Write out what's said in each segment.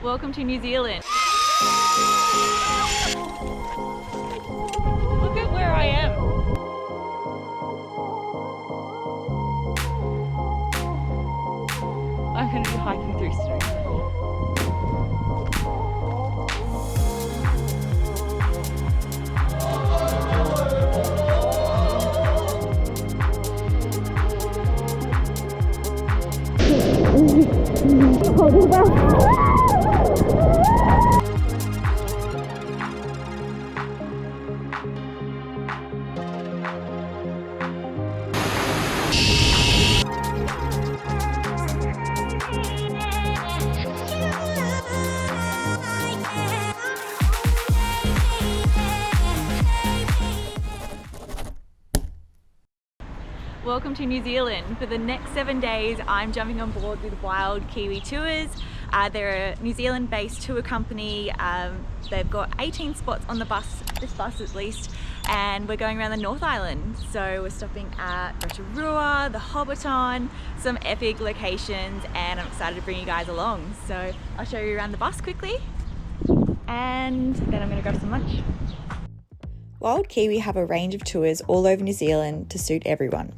Welcome to New Zealand. Look at where I am. I'm going to be hiking through snow. Welcome to New Zealand. For the next 7 days, I'm jumping on board with Wild Kiwi Tours. They're a New Zealand based tour company. They've got 18 spots on the bus, this bus at least, and we're going around the North Island. So we're stopping at Rotorua, the Hobbition, some epic locations, and I'm excited to bring you guys along. So I'll show you around the bus quickly, and then I'm gonna grab some lunch. Wild Kiwi have a range of tours all over New Zealand to suit everyone.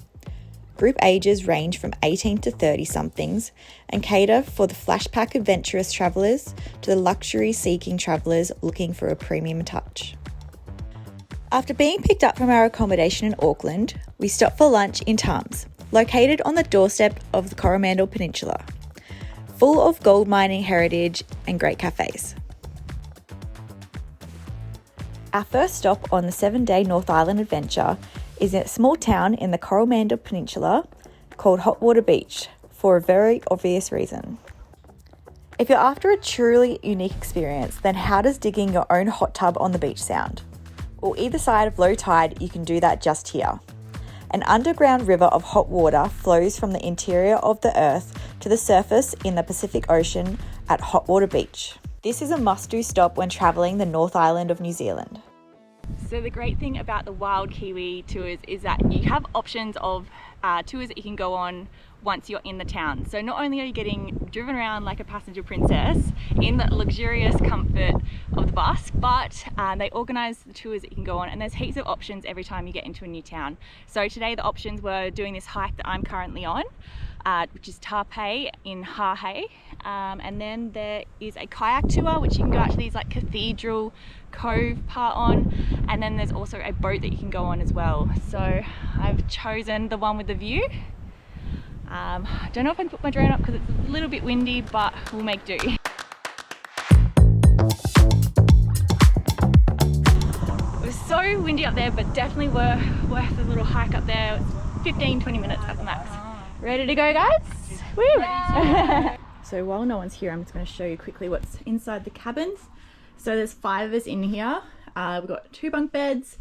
Group ages range from 18 to 30 somethings and cater for the flashpack adventurous travellers to the luxury seeking travellers looking for a premium touch. After being picked up from our accommodation in Auckland, we stopped for lunch in Tums, located on the doorstep of the Coromandel Peninsula, full of gold mining heritage and great cafes. Our first stop on the 7-day North Island adventure is in a small town in the Coromandel Peninsula called Hot Water Beach, for a very obvious reason. If you're after a truly unique experience, then how does digging your own hot tub on the beach sound? Well, either side of low tide, you can do that just here. An underground river of hot water flows from the interior of the earth to the surface in the Pacific Ocean at Hot Water Beach. This is a must-do stop when travelling the North Island of New Zealand. So the great thing about the Wild Kiwi tours is that you have options of tours that you can go on once you're in the town. So not only are you getting driven around like a passenger princess in the luxurious comfort of the bus, but they organise the tours that you can go on, and there's heaps of options every time you get into a new town. So today the options were doing this hike that I'm currently on, which is Taipei in Hahe, and then there is a kayak tour which you can go out to these like cathedral cove part on, and then there's also a boat that you can go on as well. So I've chosen the one with the view. I don't know if I can put my drone up because it's a little bit windy, but we'll make do. It was so windy up there, but definitely worth a little hike up there. 15-20 minutes at the max. Ready to go, guys? Woo! Yeah. So while no one's here, I'm just going to show you quickly what's inside the cabins. So there's 5 of us in here. We've got 2 bunk beds,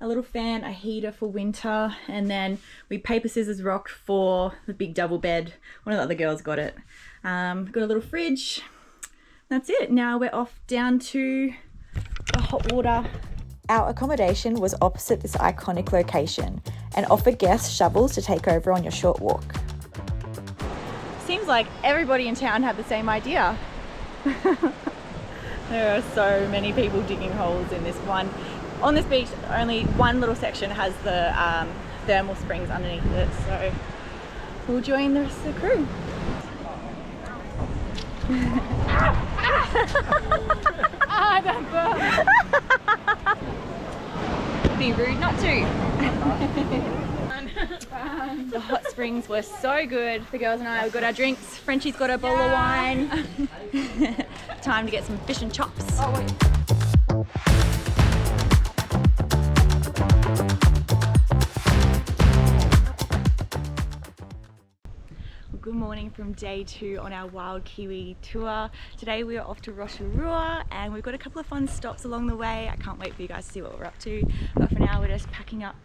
a little fan, a heater for winter, and then we paper scissors rocked for the big double bed. One of the other girls got it. Got a little fridge. That's it. Now we're off down to the hot water. Our accommodation was opposite this iconic location and offered guests shovels to take over on your short walk. Seems like everybody in town had the same idea. There are so many people digging holes in this one. On this beach, only one little section has the thermal springs underneath it, so we'll join the rest of the crew. Be rude not to. The hot springs were so good. The girls and I got our drinks. Frenchie's got a bottle of wine. Time to get some fish and chops. Good morning from day 2 on our Wild Kiwi tour. Today we are off to Rotorua and we've got a couple of fun stops along the way. I can't wait for you guys to see what we're up to. But for now we're just packing up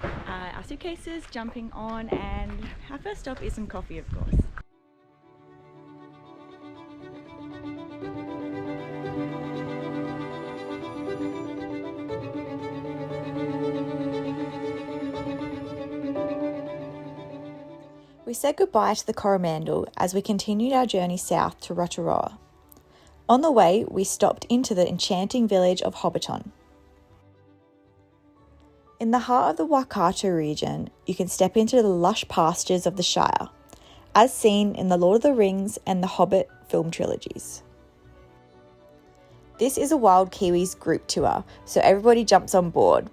our suitcases, jumping on, and our first stop is some coffee, of course. We said goodbye to the Coromandel as we continued our journey south to Rotorua. On the way, we stopped into the enchanting village of Hobbition. In the heart of the Waikato region, you can step into the lush pastures of the Shire, as seen in the Lord of the Rings and the Hobbit film trilogies. This is a Wild Kiwis group tour, so everybody jumps on board.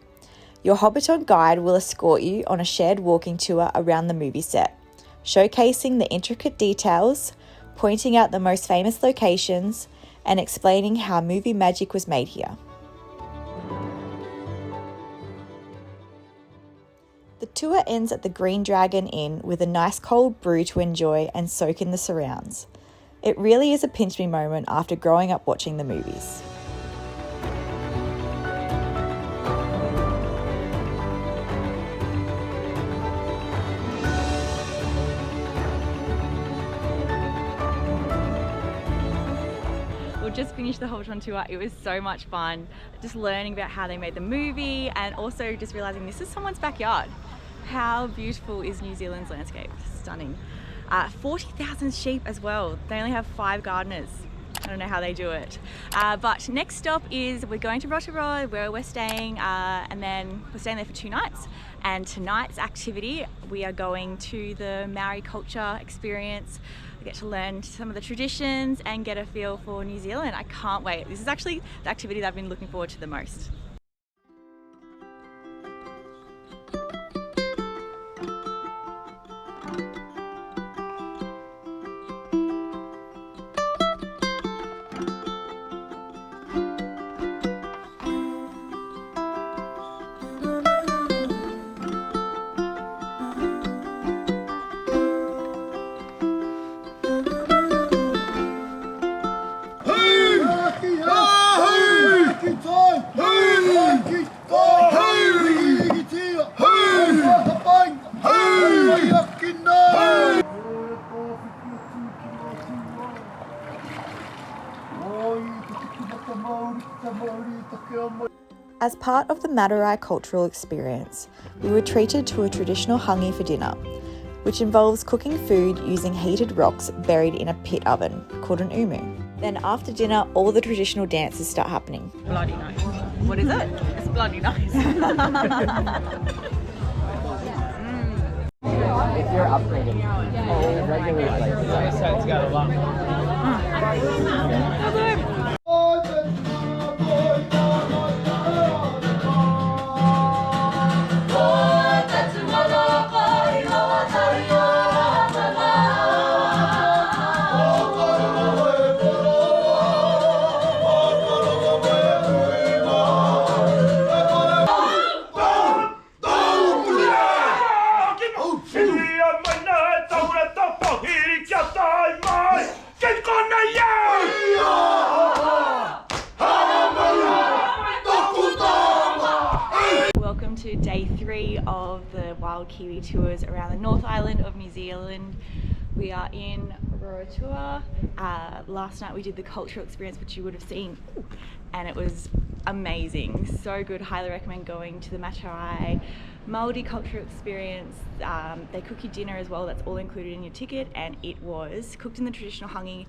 Your Hobbiton guide will escort you on a shared walking tour around the movie set, showcasing the intricate details, pointing out the most famous locations, and explaining how movie magic was made here. The tour ends at the Green Dragon Inn with a nice cold brew to enjoy and soak in the surrounds. It really is a pinch me moment after growing up watching the movies. We just finished the Hobbiton tour. It was so much fun, just learning about how they made the movie and also just realising this is someone's backyard. How beautiful is New Zealand's landscape? Stunning. 40,000 sheep as well. They only have 5 gardeners. I don't know how they do it. But next stop is we're going to Rotorua where we're staying and then we're staying there for 2 nights. And tonight's activity, we are going to the Maori culture experience. We get to learn some of the traditions and get a feel for New Zealand. I can't wait. This is actually the activity that I've been looking forward to the most. As part of the Matarai cultural experience, we were treated to a traditional hangi for dinner, which involves cooking food using heated rocks buried in a pit oven called an umu. Then after dinner, all the traditional dances start happening. Bloody nice. What is it? It's bloody nice. If you're upgrading, regular places. So it's got a lot. Welcome to day 3 of the Wild Kiwi tours around the North Island of New Zealand. We are in Rotorua. Last night we did the cultural experience, which you would have seen, and it was amazing. So good. Highly recommend going to the Matarai Māori cultural experience. They cook you dinner as well. That's all included in your ticket, and it was cooked in the traditional hangi.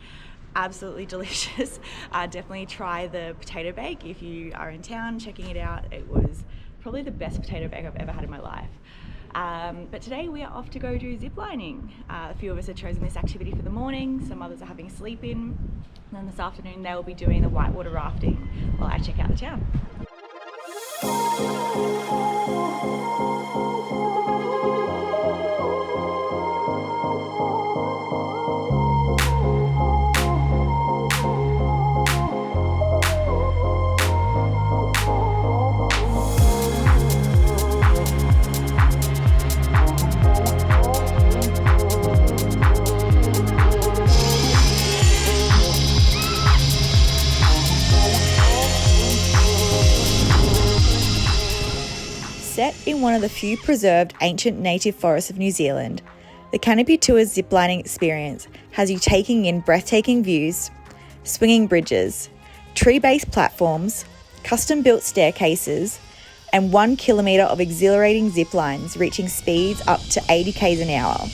Absolutely delicious. Definitely try the potato bake if you are in town checking it out. It was probably the best potato bake I've ever had in my life. But today we are off to go do ziplining. A few of us have chosen this activity for the morning, some others are having a sleep in, and then this afternoon they will be doing the whitewater rafting while I check out the town. Set in one of the few preserved ancient native forests of New Zealand, the Canopy Tours ziplining experience has you taking in breathtaking views, swinging bridges, tree-based platforms, custom-built staircases, and 1 kilometre of exhilarating zip lines reaching speeds up to 80 k's an hour,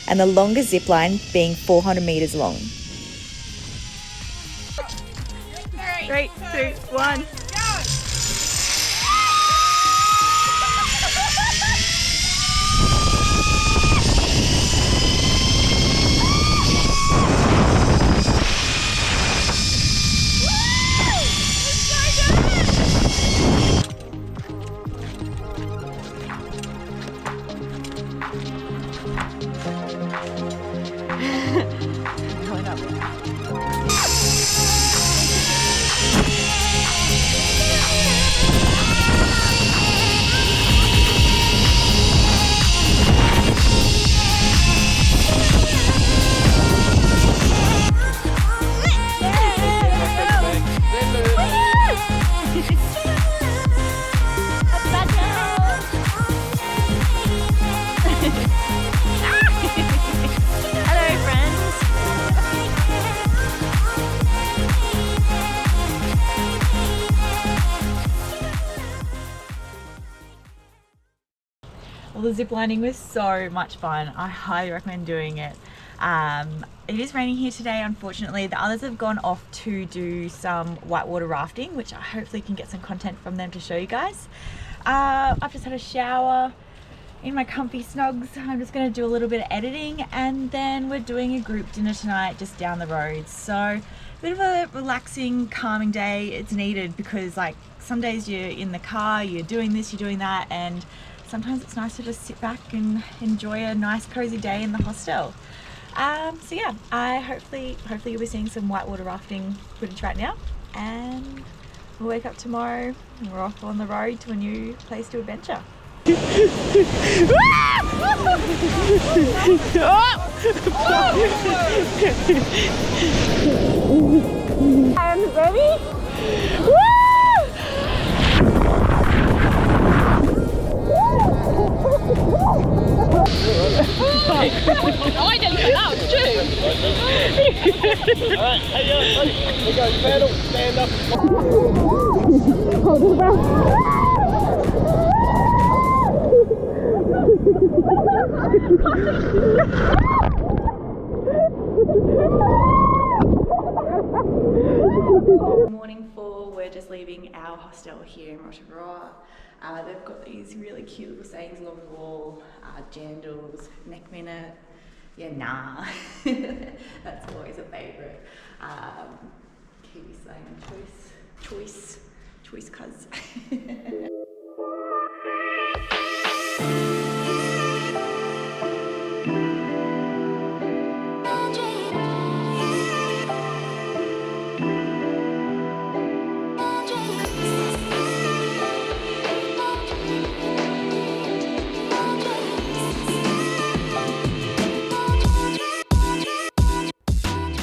and the longest zip line being 400 metres long. 3, 2, 1. Well, the zip lining was so much fun. I highly recommend doing it. It is raining here today, unfortunately. The others have gone off to do some whitewater rafting, which I hopefully can get some content from them to show you guys. I've just had a shower in my comfy snogs. I'm just going to do a little bit of editing, and then we're doing a group dinner tonight just down the road. So a bit of a relaxing, calming day. It's needed because like some days you're in the car, you're doing this, you're doing that, and sometimes it's nice to just sit back and enjoy a nice cozy day in the hostel. So yeah, hopefully you'll be seeing some whitewater rafting footage right now, and we'll wake up tomorrow and we're off on the road to a new place to adventure. And ready? I didn't get out, too. Alright, hey, we go, paddle, stand up. Hold your breath. Morning 4, we're just leaving our hostel here in Rotorua. They've got these really cute little sayings along the wall, jandals, neck minute, yeah, nah. That's always a favourite. Kiwi slang, choice cuz.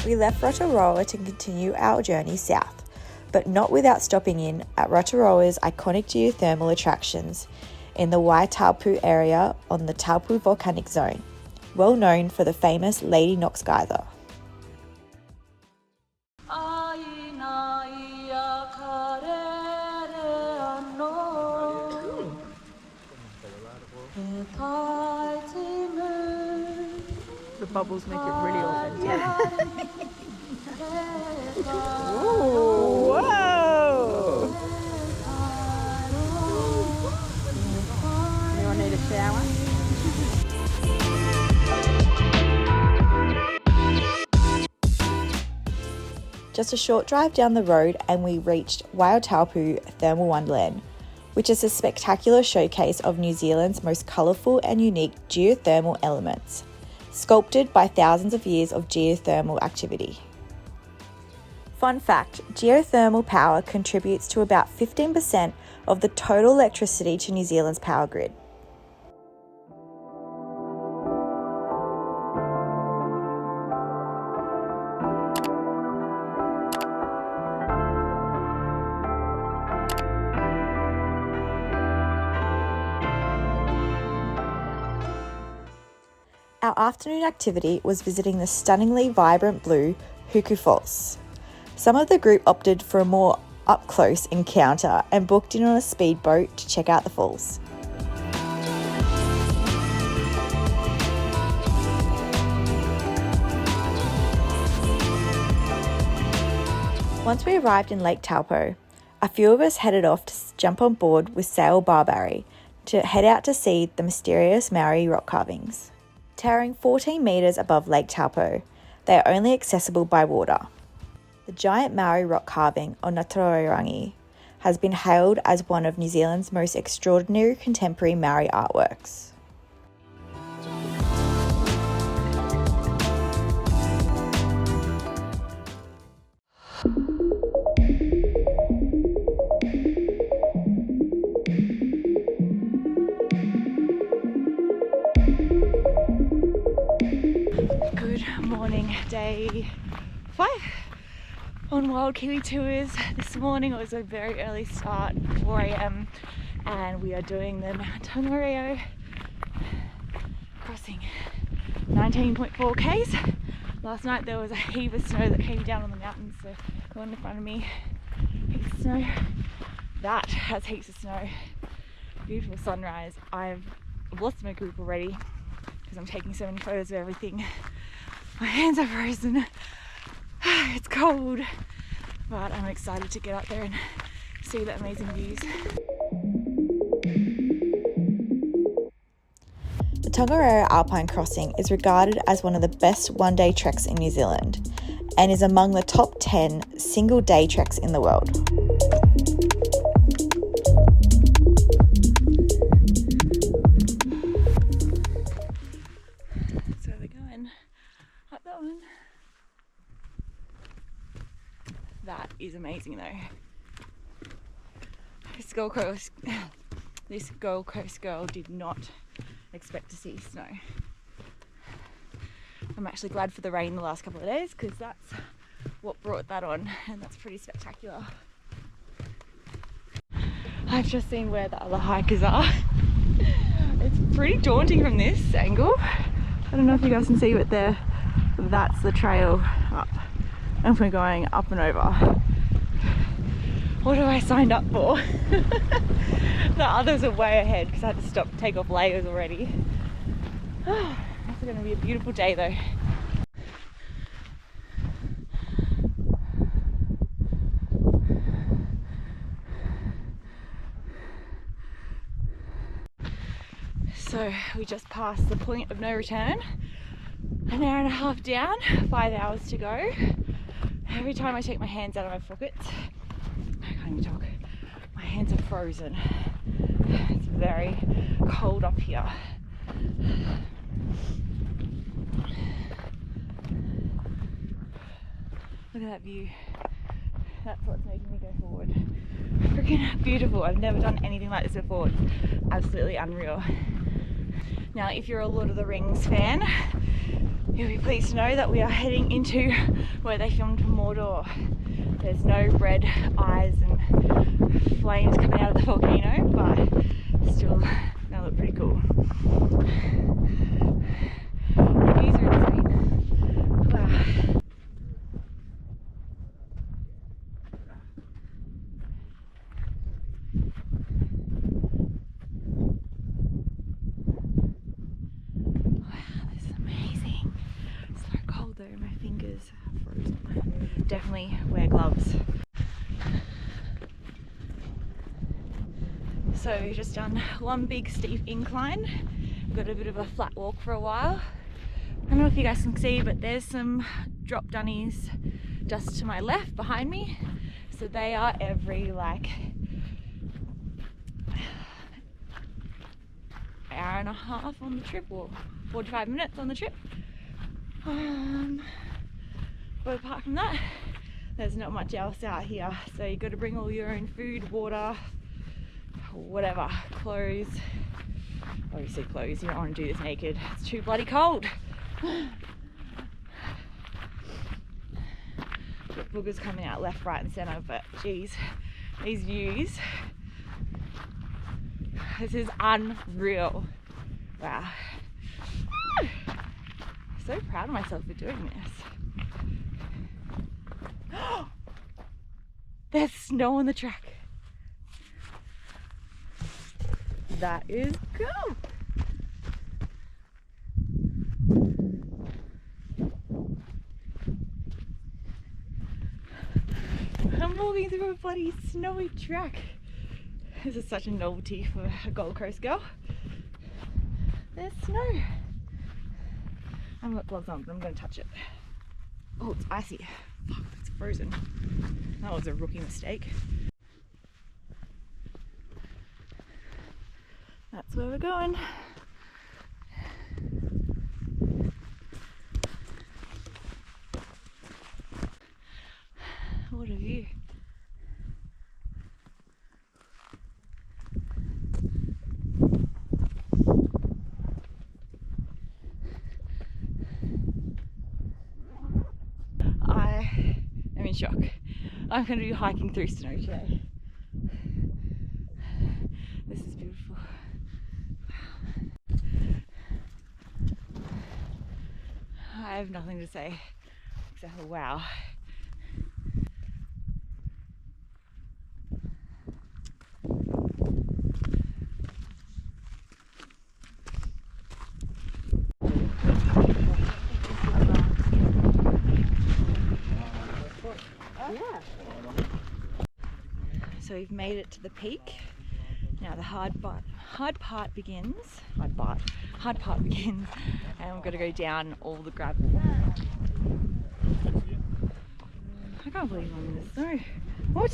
We left Rotorua to continue our journey south, but not without stopping in at Rotorua's iconic geothermal attractions in the Waitaupu area on the Taupu volcanic zone, well known for the famous Lady Knox geyser. The bubbles make it really authentic. Ooh, whoa! Anyone need a shower? Just a short drive down the road and we reached Waitaupu Thermal Wonderland, which is a spectacular showcase of New Zealand's most colourful and unique geothermal elements, sculpted by thousands of years of geothermal activity. Fun fact, geothermal power contributes to about 15% of the total electricity to New Zealand's power grid. Our afternoon activity was visiting the stunningly vibrant blue Huku Falls. Some of the group opted for a more up-close encounter and booked in on a speedboat to check out the falls. Once we arrived in Lake Taupo, a few of us headed off to jump on board with Sail Barbary to head out to see the mysterious Maori rock carvings. Towering 14 metres above Lake Taupo, they are only accessible by water. The giant Maori rock carving on Ngātauranga has been hailed as one of New Zealand's most extraordinary contemporary Maori artworks. Good morning, day 5 on Wild Kiwi tours. This morning it was a very early start, 4 a.m, and we are doing the Tongariro crossing, 19.4 k's. Last night there was a heap of snow that came down on the mountains, so the one in front of me, heaps of snow. That has heaps of snow. Beautiful sunrise. I've lost my group already because I'm taking so many photos of everything. My hands are frozen. It's cold, but I'm excited to get out there and see the amazing views. The Tongariro Alpine Crossing is regarded as one of the best one-day treks in New Zealand and is among the top 10 single-day treks in the world. So we're going up that one. That is amazing though. This Gold Coast girl did not expect to see snow. I'm actually glad for the rain the last couple of days because that's what brought that on, and that's pretty spectacular. I've just seen where the other hikers are. It's pretty daunting from this angle. I don't know if you guys can see, but there, that's the trail up, and we're going up and over. What have I signed up for? The others are way ahead because I had to stop to take off layers already. It's going to be a beautiful day though. So we just passed the point of no return. An hour and a half down, 5 hours to go. Every time I take my hands out of my pockets, I can't even talk, my hands are frozen. It's very cold up here. Look at that view. That's what's making me go forward. Freaking beautiful. I've never done anything like this before. It's absolutely unreal. Now, if you're a Lord of the Rings fan, you'll be pleased to know that we are heading into where they filmed Mordor. There's no red eyes and flames coming out of the volcano, but still, they look pretty cool. The views are insane. Wow. My fingers are frozen. Definitely wear gloves. So we've just done one big steep incline. We've got a bit of a flat walk for a while. I don't know if you guys can see, but there's some drop dunnies just to my left behind me. So they are every like hour and a half on the trip, or 45 minutes on the trip. But apart from that, there's not much else out here. So you've got to bring all your own food, water, whatever, clothes. Obviously clothes, you don't want to do this naked. It's too bloody cold. Got boogers coming out left, right and centre, but geez, these views. This is unreal. Wow. So proud of myself for doing this. There's snow on the track. That is cool. I'm walking through a bloody snowy track. This is such a novelty for a Gold Coast girl. There's snow. I haven't got gloves on, but I'm going to touch it. Oh, it's icy. Fuck, it's frozen. That was a rookie mistake. That's where we're going. What a view. I am in shock. I'm going to be hiking through snow today. This is beautiful. I have nothing to say except for wow. So we've made it to the peak. Now the hard part begins, and we've got to go down all the gravel. I can't believe I'm in the snow. What?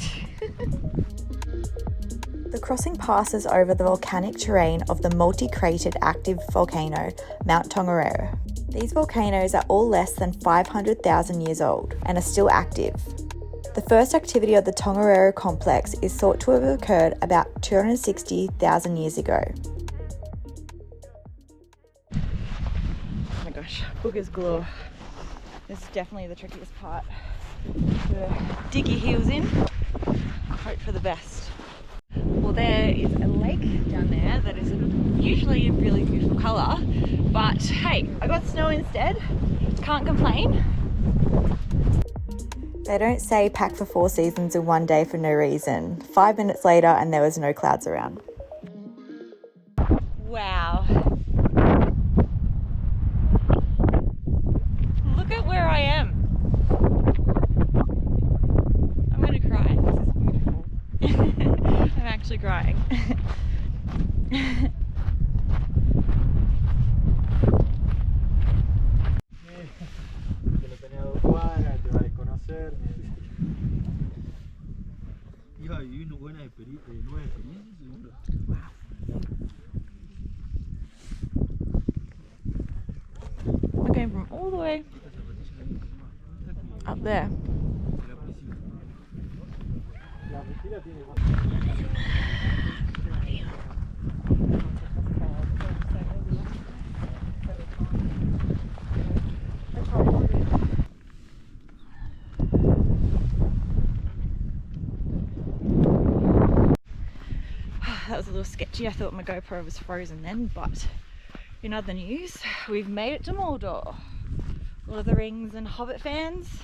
The crossing passes over the volcanic terrain of the multi-cratered active volcano, Mount Tongariro. These volcanoes are all less than 500,000 years old and are still active. The first activity of the Tongariro complex is thought to have occurred about 260,000 years ago. Oh my gosh, boogers galore. This is definitely the trickiest part. Dig your heels in, hope for the best. Well, there is a lake down there that is usually a really beautiful colour, but hey, I got snow instead. Can't complain. They don't say pack for 4 seasons in one day for no reason. 5 minutes later and there was no clouds around. Wow. Look at where I am. I'm gonna cry. This is beautiful. I'm actually crying. I came from all the way up there. That was a little sketchy. I thought my GoPro was frozen then, but in other news, we've made it to Mordor. Lord of the Rings and Hobbit fans,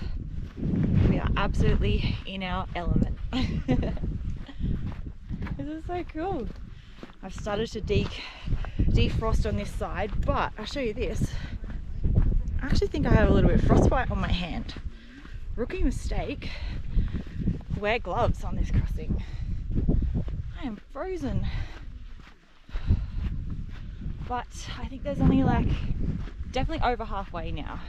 we are absolutely in our element. This is so cool. I've started to defrost on this side, but I'll show you this. I actually think I have a little bit of frostbite on my hand. Rookie mistake. Wear gloves on this crossing. I am frozen. But I think there's only like definitely over halfway now.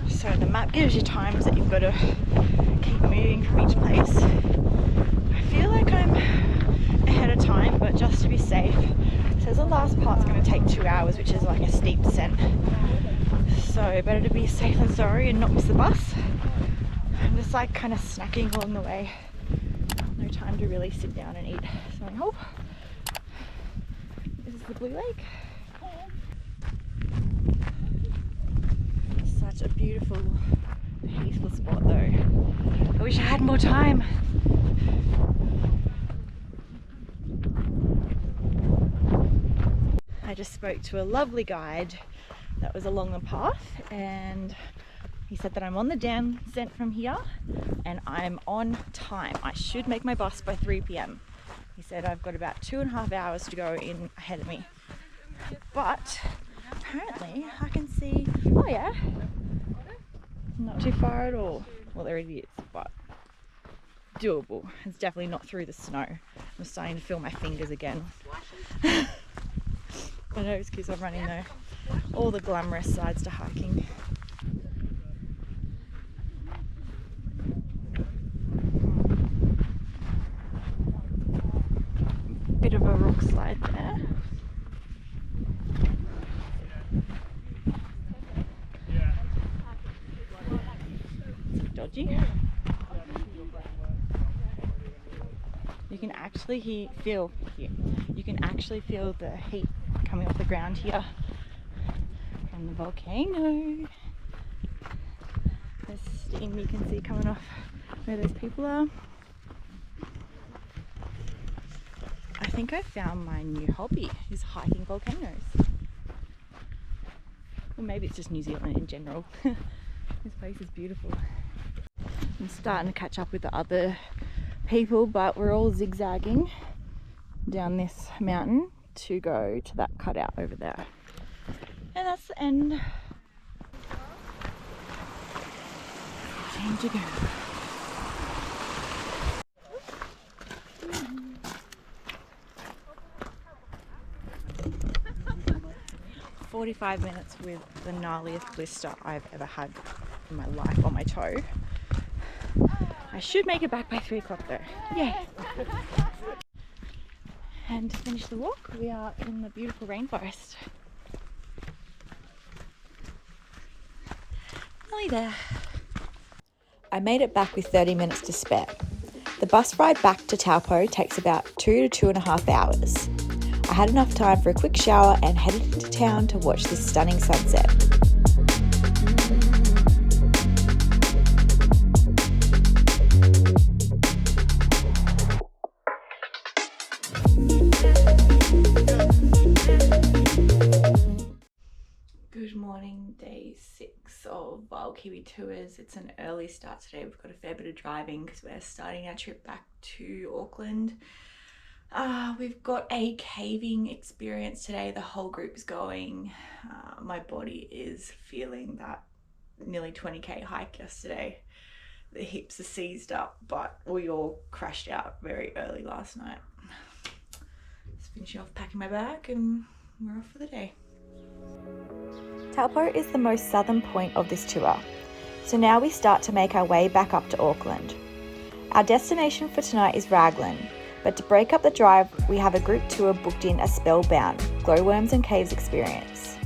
So the map gives you times that you've got to keep moving from each place. I feel like I'm ahead of time, but just to be safe, it says the last part's going to take 2 hours, which is like a steep descent. So better to be safe than sorry and not miss the bus. I'm just like kind of snacking along the way. No time to really sit down and eat. So I hope this is the Blue Lake. Such a beautiful, peaceful spot though. I wish I had more time. I I just spoke to a lovely guide that was along the path, and he said that I'm on the descent from here and I'm on time. I should make my bus by 3 p.m. He said I've got about 2.5 hours to go in ahead of me. But apparently I can see, oh yeah, not too far at all. Well, there it is, but doable. It's definitely not through the snow. I'm starting to feel my fingers again. My nose keeps on running though. All the glamorous sides to hiking. Bit of a rock slide there. Dodgy. You can actually feel the heat coming off the ground here from the volcano. There's steam you can see coming off where those people are. I think I found my new hobby, is hiking volcanoes. Or maybe it's just New Zealand in general. This place is beautiful. I'm starting to catch up with the other people, but we're all zigzagging down this mountain to go to that cutout over there. And that's the end. Time to go. 45 minutes with the gnarliest blister I've ever had in my life on my toe. I should make it back by 3 o'clock though. Yay! And to finish the walk, we are in the beautiful rainforest. Nearly there. I made it back with 30 minutes to spare. The bus ride back to Taupo takes about 2 to 2.5 hours. I had enough time for a quick shower and headed into town to watch this stunning sunset. Good morning, day 6 of Wild Kiwi tours. It's an early start today. We've got a fair bit of driving because we're starting our trip back to Auckland. We've got a caving experience today. The whole group's going. My body is feeling that nearly 20k hike yesterday. The hips are seized up, but we all crashed out very early last night. Just finishing off packing my bag and we're off for the day. Taupo is the most southern point of this tour, so now we start to make our way back up to Auckland. Our destination for tonight is Raglan, but to break up the drive, we have a group tour booked in as Spellbound, Glowworms and Caves experience.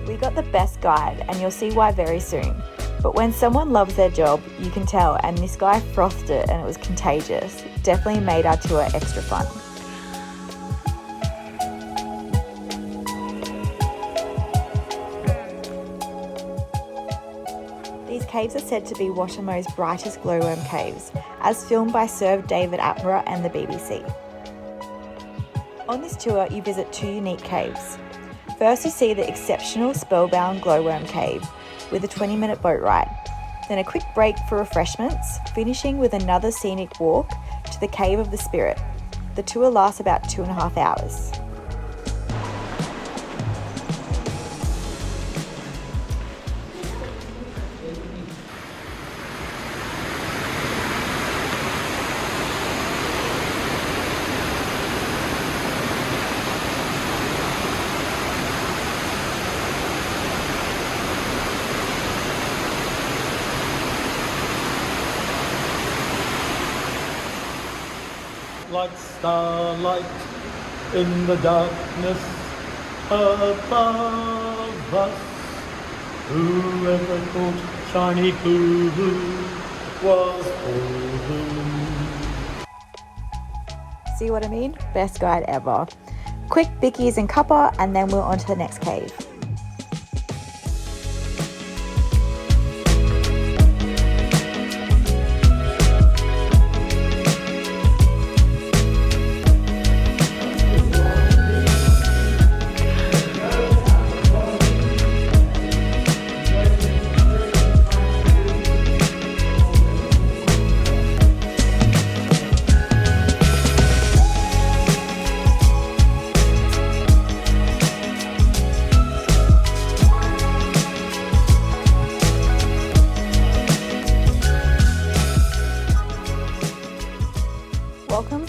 We got the best guide, and you'll see why very soon. But when someone loves their job, you can tell, and this guy frothed it and it was contagious. Definitely made our tour extra fun. These caves are said to be Watamo's brightest glowworm caves, as filmed by Sir David Attenborough and the BBC. On this tour, you visit 2 unique caves. First, you see the exceptional Spellbound Glowworm Cave, with a 20-minute boat ride. Then a quick break for refreshments, finishing with another scenic walk to the Cave of the Spirit. The tour lasts about 2.5 hours. Like starlight in the darkness above us. Whoever thought shiny blue was all blue. See what I mean? Best guide ever. Quick bickies and cuppa, and then we're on to the next cave.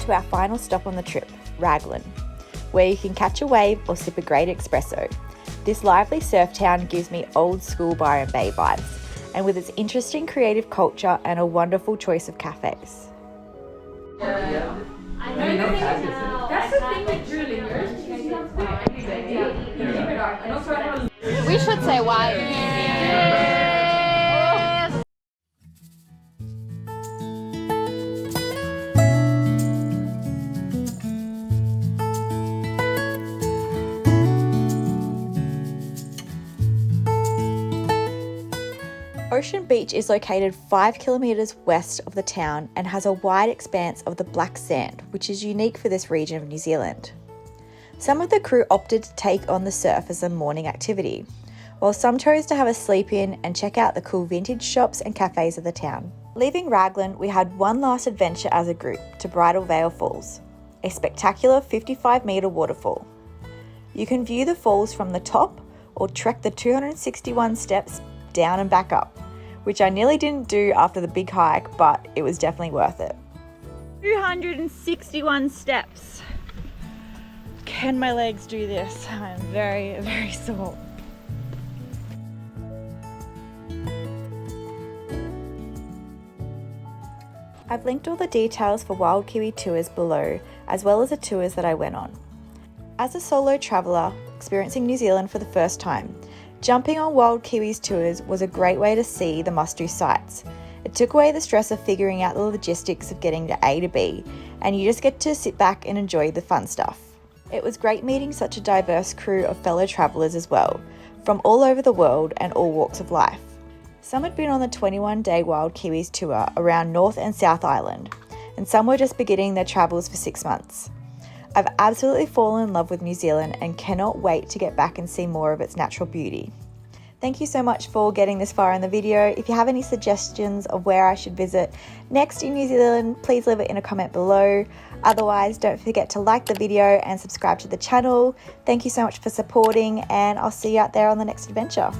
to our final stop on the trip, Raglan, where you can catch a wave or sip a great espresso. This lively surf town gives me old school Byron Bay vibes, and with its interesting creative culture and a wonderful choice of cafes. We should say why. Ocean Beach is located 5 kilometres west of the town and has a wide expanse of the black sand, which is unique for this region of New Zealand. Some of the crew opted to take on the surf as a morning activity, while some chose to have a sleep in and check out the cool vintage shops and cafes of the town. Leaving Raglan, we had one last adventure as a group to Bridal Veil Falls, a spectacular 55-metre waterfall. You can view the falls from the top or trek the 261 steps down and back up, which I nearly didn't do after the big hike, but it was definitely worth it. 261 steps. Can my legs do this? I'm very, very sore. I've linked all the details for Wild Kiwi tours below, as well as the tours that I went on. As a solo traveller experiencing New Zealand for the first time, jumping on Wild Kiwi's tours was a great way to see the must-do sites. It took away the stress of figuring out the logistics of getting to A to B, and you just get to sit back and enjoy the fun stuff. It was great meeting such a diverse crew of fellow travellers as well, from all over the world and all walks of life. Some had been on the 21-day Wild Kiwis tour around North and South Island, and some were just beginning their travels for 6 months. I've absolutely fallen in love with New Zealand and cannot wait to get back and see more of its natural beauty. Thank you so much for getting this far in the video. If you have any suggestions of where I should visit next in New Zealand, please leave it in a comment below. Otherwise, don't forget to like the video and subscribe to the channel. Thank you so much for supporting, and I'll see you out there on the next adventure.